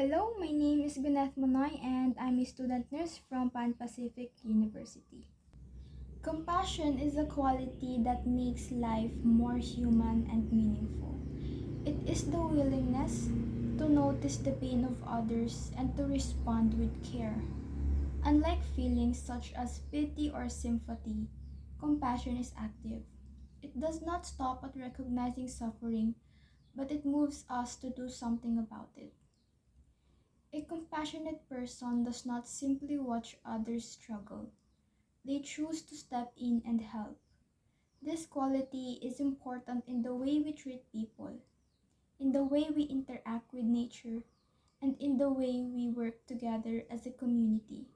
Hello, my name is Gwyneth Monoy and I'm a student nurse from Pan Pacific University. Compassion is a quality that makes life more human and meaningful. It is the willingness to notice the pain of others and to respond with care. Unlike feelings such as pity or sympathy, compassion is active. It does not stop at recognizing suffering, but it moves us to do something about it. A compassionate person does not simply watch others struggle. They choose to step in and help. This quality is important in the way we treat people, in the way we interact with nature, and in the way we work together as a community.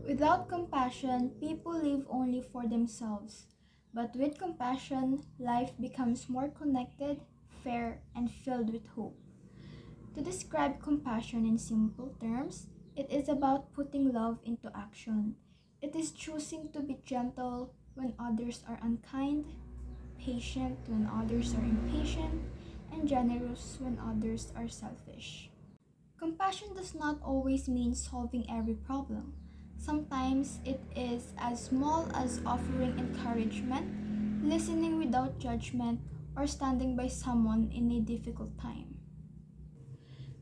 Without compassion, people live only for themselves. But with compassion, life becomes more connected, fair, and filled with hope. To describe compassion in simple terms, it is about putting love into action. It is choosing to be gentle when others are unkind, patient when others are impatient, and generous when others are selfish. Compassion does not always mean solving every problem. Sometimes it is as small as offering encouragement, listening without judgment, or standing by someone in a difficult time.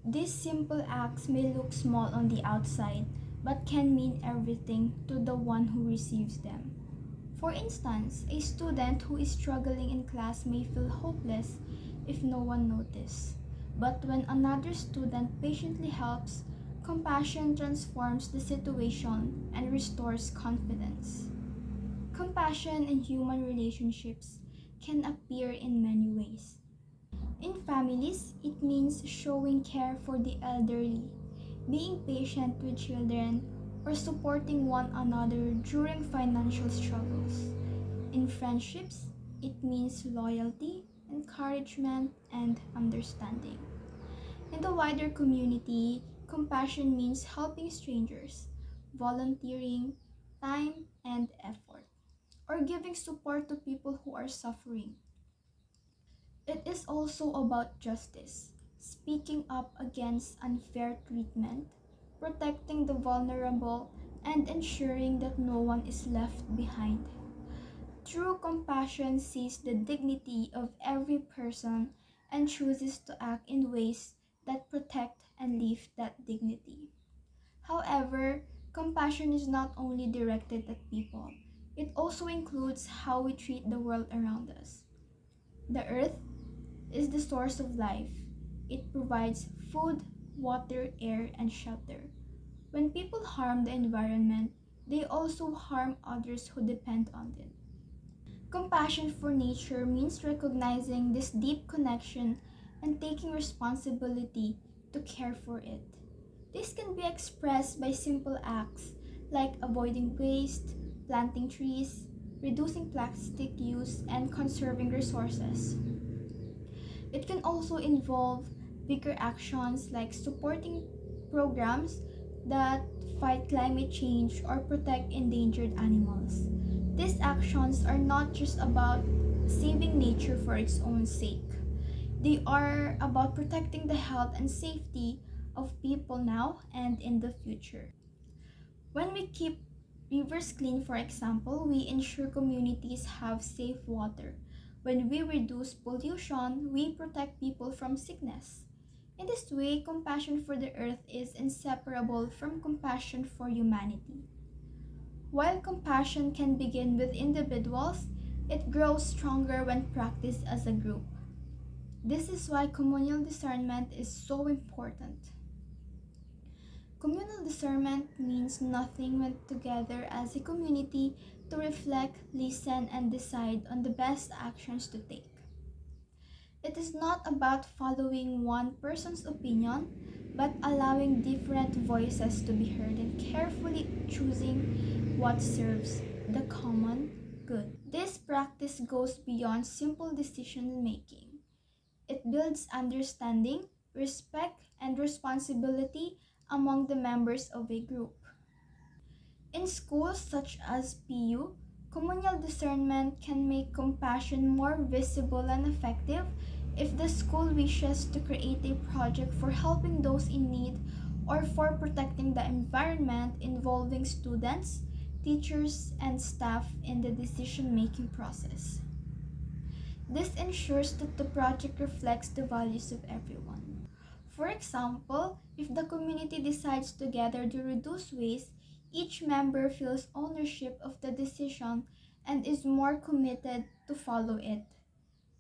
These simple acts may look small on the outside, but can mean everything to the one who receives them. For instance, a student who is struggling in class may feel hopeless if no one notices. But when another student patiently helps, compassion transforms the situation and restores confidence. Compassion in human relationships can appear in many ways. In families, it means showing care for the elderly, being patient with children, or supporting one another during financial struggles. In friendships, it means loyalty, encouragement, and understanding. In the wider community, compassion means helping strangers, volunteering time and effort, or giving support to people who are suffering. It is also about justice, speaking up against unfair treatment, protecting the vulnerable, and ensuring that no one is left behind. True compassion sees the dignity of every person and chooses to act in ways that protect and lift that dignity. However, compassion is not only directed at people, it also includes how we treat the world around us. The earth is the source of life. It provides food, water, air, and shelter. When people harm the environment, they also harm others who depend on it. Compassion for nature means recognizing this deep connection and taking responsibility to care for it. This can be expressed by simple acts like avoiding waste, planting trees, reducing plastic use, and conserving resources. It can also involve bigger actions like supporting programs that fight climate change or protect endangered animals. These actions are not just about saving nature for its own sake. They are about protecting the health and safety of people now and in the future. When we keep rivers clean, for example, we ensure communities have safe water. When we reduce pollution, we protect people from sickness. In this way, compassion for the earth is inseparable from compassion for humanity. While compassion can begin with individuals, it grows stronger when practiced as a group. This is why communal discernment is so important. Communal discernment means nothing when together as a community to reflect, listen, and decide on the best actions to take. It is not about following one person's opinion, but allowing different voices to be heard and carefully choosing what serves the common good. This practice goes beyond simple decision making. It builds understanding, respect, and responsibility among the members of a group. In schools such as PU, communal discernment can make compassion more visible and effective If the school wishes to create a project for helping those in need or for protecting the environment involving students, teachers, and staff in the decision-making process. This ensures that the project reflects the values of everyone. For example, if the community decides together to reduce waste, each member feels ownership of the decision and is more committed to follow it.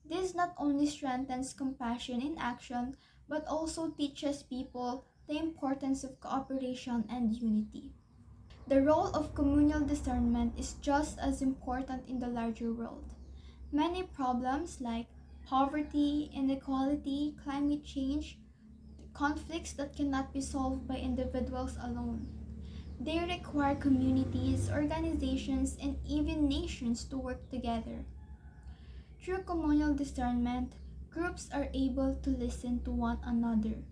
This not only strengthens compassion in action, but also teaches people the importance of cooperation and unity. The role of communal discernment is just as important in the larger world. Many problems like poverty, inequality, climate change, conflicts that cannot be solved by individuals alone. They require communities, organizations, and even nations to work together. Through communal discernment, groups are able to listen to one another,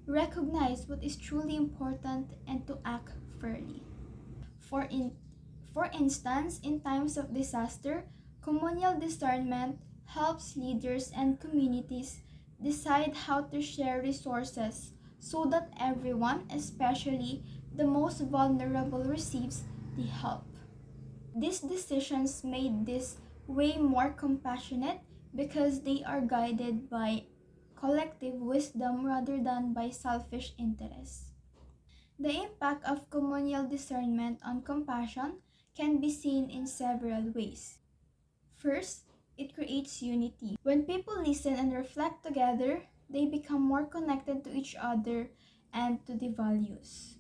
recognize what is truly important, and to act fairly. For, in, for instance, in times of disaster, communal discernment helps leaders and communities decide how to share resources so that everyone, especially the most vulnerable, receives the help. These decisions made this way more compassionate because they are guided by collective wisdom rather than by selfish interests. The impact of communal discernment on compassion can be seen in several ways. First, it creates unity. When people listen and reflect together, they become more connected to each other and to the values.